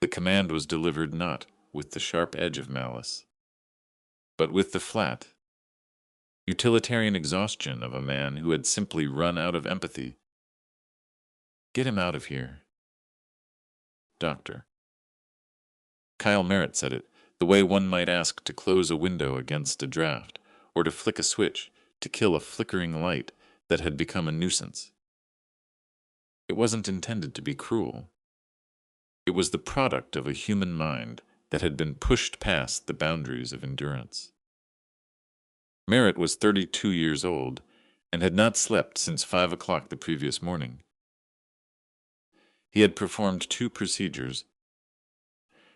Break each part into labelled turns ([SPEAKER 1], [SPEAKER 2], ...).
[SPEAKER 1] The command was delivered not with the sharp edge of malice, but with the flat, utilitarian exhaustion of a man who had simply run out of empathy. Get him out of here, doctor. Kyle Merritt said it, the way one might ask to close a window against a draft, or to flick a switch to kill a flickering light that had become a nuisance. It wasn't intended to be cruel. It was the product of a human mind that had been pushed past the boundaries of endurance. Merritt was 32 years old and had not slept since 5 o'clock the previous morning. He had performed 2 procedures,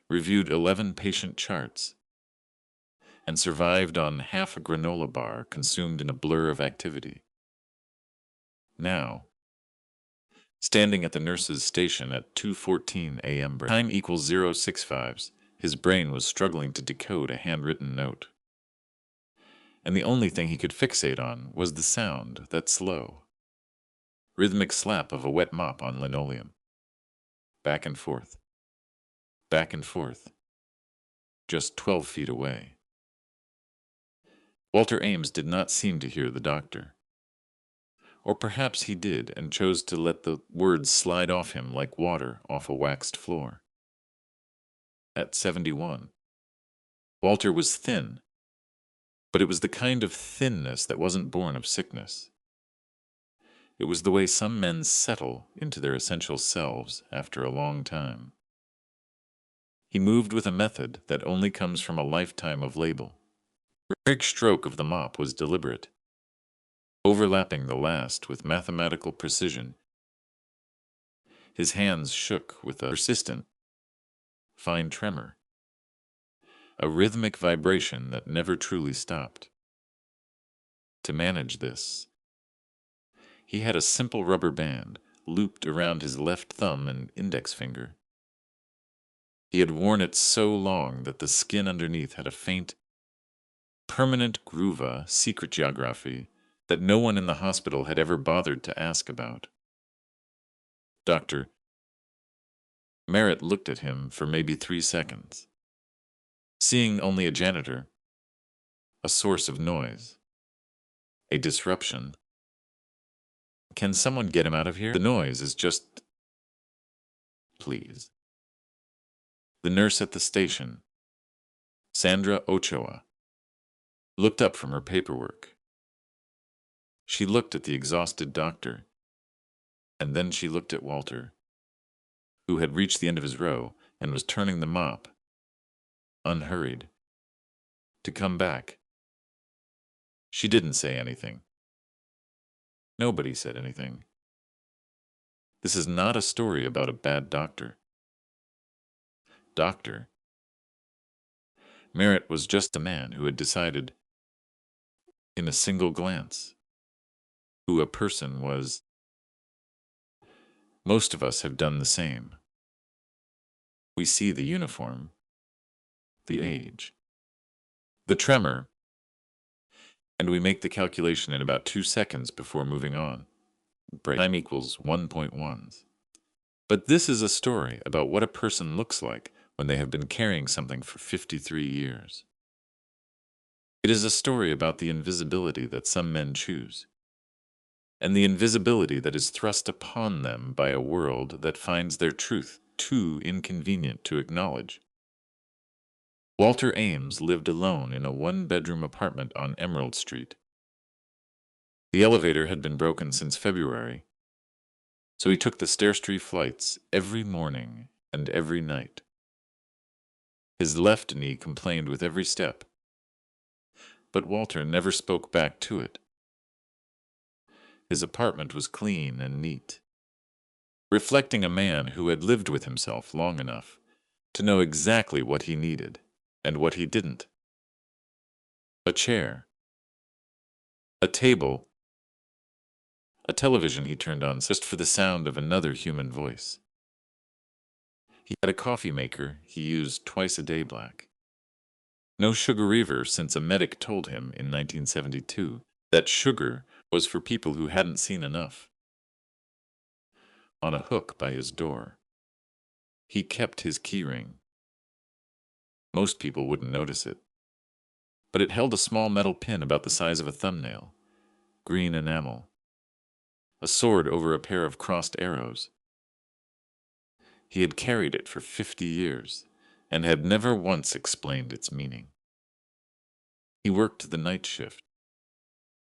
[SPEAKER 1] reviewed 11 patient charts, and survived on half a granola bar consumed in a blur of activity. Now, standing at the nurse's station at 2:14 a.m. time equals 065s, his brain was struggling to decode a handwritten note. And the only thing he could fixate on was the sound, that slow, rhythmic slap of a wet mop on linoleum. Back and forth. Back and forth. Just 12 feet away. Walter Ames did not seem to hear the doctor. Or perhaps he did and chose to let the words slide off him like water off a waxed floor. At 71, Walter was thin, but it was the kind of thinness that wasn't born of sickness. It was the way some men settle into their essential selves after a long time. He moved with a method that only comes from a lifetime of labor. Every stroke of the mop was deliberate, overlapping the last with mathematical precision. His hands shook with a persistent, fine tremor, a rhythmic vibration that never truly stopped. To manage this, he had a simple rubber band looped around his left thumb and index finger. He had worn it so long that the skin underneath had a faint, permanent groove, secret geography that no one in the hospital had ever bothered to ask about. Dr. Merritt looked at him for maybe 3 seconds, seeing only a janitor, a source of noise, a disruption. Can someone get him out of here? The noise is just... Please. The nurse at the station, Sandra Ochoa, looked up from her paperwork. She looked at the exhausted doctor, and then she looked at Walter, who had reached the end of his row and was turning the mop, unhurried, to come back. She didn't say anything. Nobody said anything. This is not a story about a bad doctor. Doctor Merritt was just a man who had decided, in a single glance, who a person was. Most of us have done the same. We see the uniform, the age, the tremor, and we make the calculation in about 2 seconds before moving on. Time equals 1.1s. But this is a story about what a person looks like when they have been carrying something for 53 years. It is a story about the invisibility that some men choose, and the invisibility that is thrust upon them by a world that finds their truth too inconvenient to acknowledge. Walter Ames lived alone in a 1-bedroom apartment on Emerald Street. The elevator had been broken since February, so he took the stair-street flights every morning and every night. His left knee complained with every step, but Walter never spoke back to it. His apartment was clean and neat, reflecting a man who had lived with himself long enough to know exactly what he needed and what he didn't. A chair, a table, a television he turned on just for the sound of another human voice. He had a coffee maker he used twice a day black. No sugar reaver since a medic told him in 1972 that sugar was for people who hadn't seen enough. On a hook by his door, He kept his keyring. Most people wouldn't notice it, but it held a small metal pin about the size of a thumbnail, green enamel, a sword over a pair of crossed arrows. He had carried it for 50 years and had never once explained its meaning. He worked the night shift,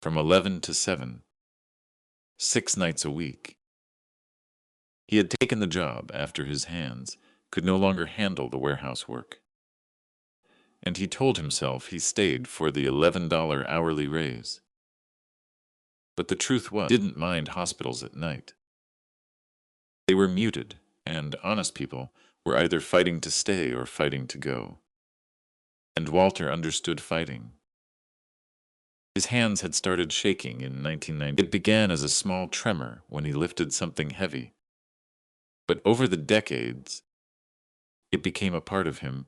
[SPEAKER 1] from 11 to 7, 6 nights a week. He had taken the job after his hands could no longer handle the warehouse work. And he told himself he stayed for the $11 hourly raise. But the truth was, he didn't mind hospitals at night. They were muted, and honest people were either fighting to stay or fighting to go. And Walter understood fighting. His hands had started shaking in 1990. It began as a small tremor when he lifted something heavy. But over the decades, it became a part of him.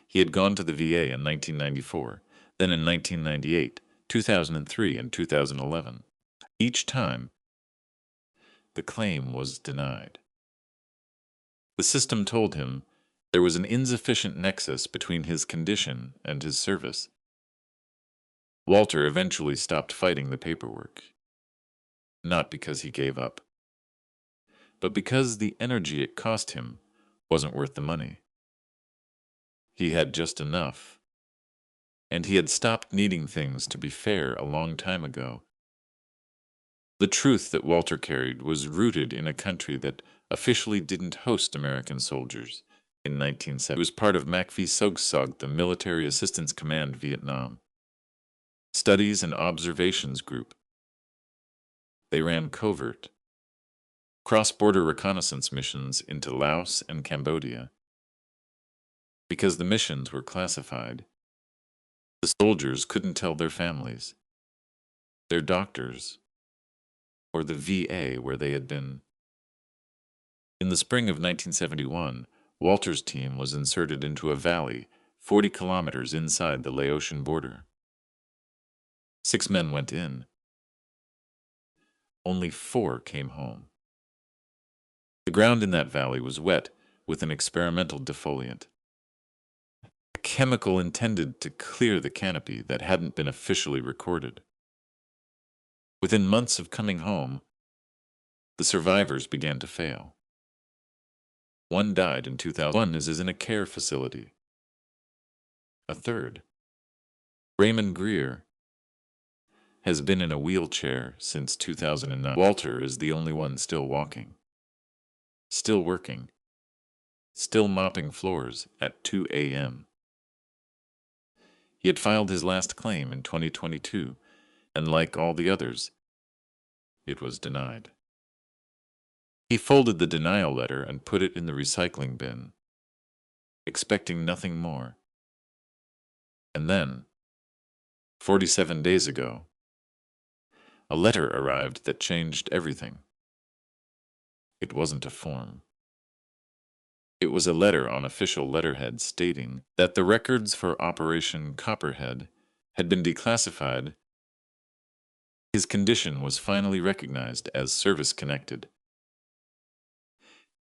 [SPEAKER 1] He had gone to the VA in 1994, then in 1998, 2003, and 2011. Each time, the claim was denied. The system told him there was an insufficient nexus between his condition and his service. Walter eventually stopped fighting the paperwork. Not because he gave up, but because the energy it cost him wasn't worth the money. He had just enough, and he had stopped needing things to be fair a long time ago. The truth that Walter carried was rooted in a country that officially didn't host American soldiers in 1970. It was part of MACV-SOGSOG, the Military Assistance Command Vietnam Studies and Observations Group. They ran covert, cross-border reconnaissance missions into Laos and Cambodia. Because the missions were classified, the soldiers couldn't tell their families, their doctors, or the VA where they had been. In the spring of 1971, Walter's team was inserted into a valley 40 kilometers inside the Laotian border. 6 men went in. Only 4 came home. The ground in that valley was wet with an experimental defoliant, a chemical intended to clear the canopy that hadn't been officially recorded. Within months of coming home, the survivors began to fail. One died in 2000. One is in a care facility. A third, Raymond Greer, has been in a wheelchair since 2009. Walter is the only one still walking, still working, still mopping floors at 2 a.m. He had filed his last claim in 2022, and like all the others, it was denied. He folded the denial letter and put it in the recycling bin, expecting nothing more. And then, 47 days ago, a letter arrived that changed everything. It wasn't a form. It was a letter on official letterhead stating that the records for Operation Copperhead had been declassified. His condition was finally recognized as service-connected.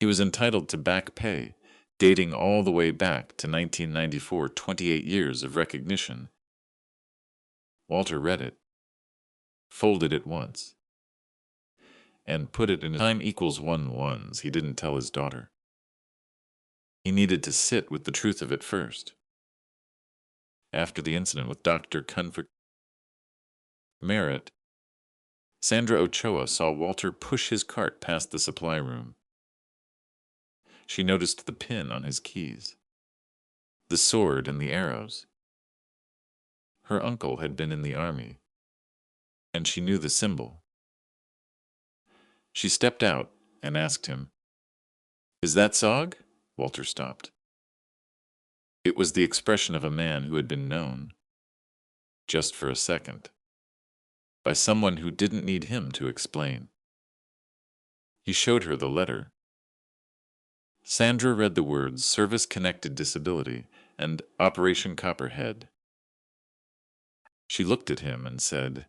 [SPEAKER 1] He was entitled to back pay, dating all the way back to 1994, 28 years of recognition. Walter read it, folded it once, and put it in time equals 1 ones. He didn't tell his daughter. He needed to sit with the truth of it first. After the incident with Dr. Comfort Merritt, Sandra Ochoa saw Walter push his cart past the supply room. She noticed the pin on his keys, the sword and the arrows. Her uncle had been in the army, and she knew the symbol. She stepped out and asked him, "Is that SOG?" Walter stopped. It was the expression of a man who had been known, just for a second, by someone who didn't need him to explain. He showed her the letter. Sandra read the words Service-Connected Disability and Operation Copperhead. She looked at him and said,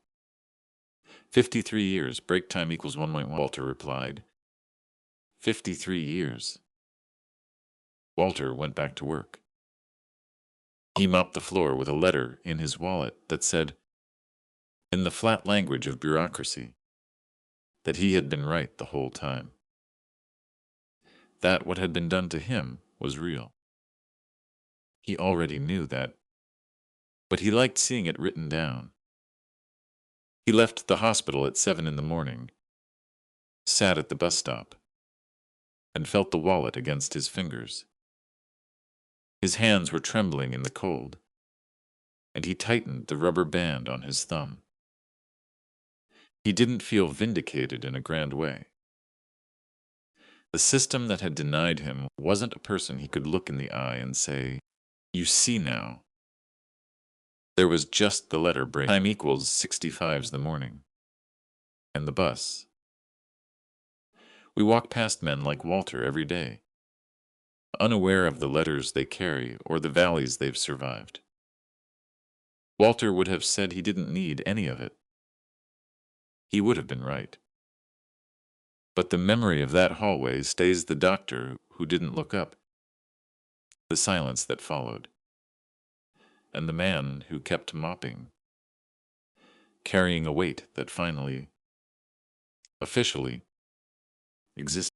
[SPEAKER 1] 53 years, break time equals 1.1. Walter replied, 53 years. Walter went back to work. He mopped the floor with a letter in his wallet that said, in the flat language of bureaucracy, that he had been right the whole time. That what had been done to him was real. He already knew that, but he liked seeing it written down. He left the hospital at 7 in the morning, sat at the bus stop, and felt the wallet against his fingers. His hands were trembling in the cold, and he tightened the rubber band on his thumb. He didn't feel vindicated in a grand way. The system that had denied him wasn't a person he could look in the eye and say, "You see now." There was just the letter break. Time equals 65's the morning. And the bus. We walk past men like Walter every day, unaware of the letters they carry or the valleys they've survived. Walter would have said he didn't need any of it. He would have been right. But the memory of that hallway stays the doctor who didn't look up, the silence that followed, and the man who kept mopping, carrying a weight that finally, officially, existed.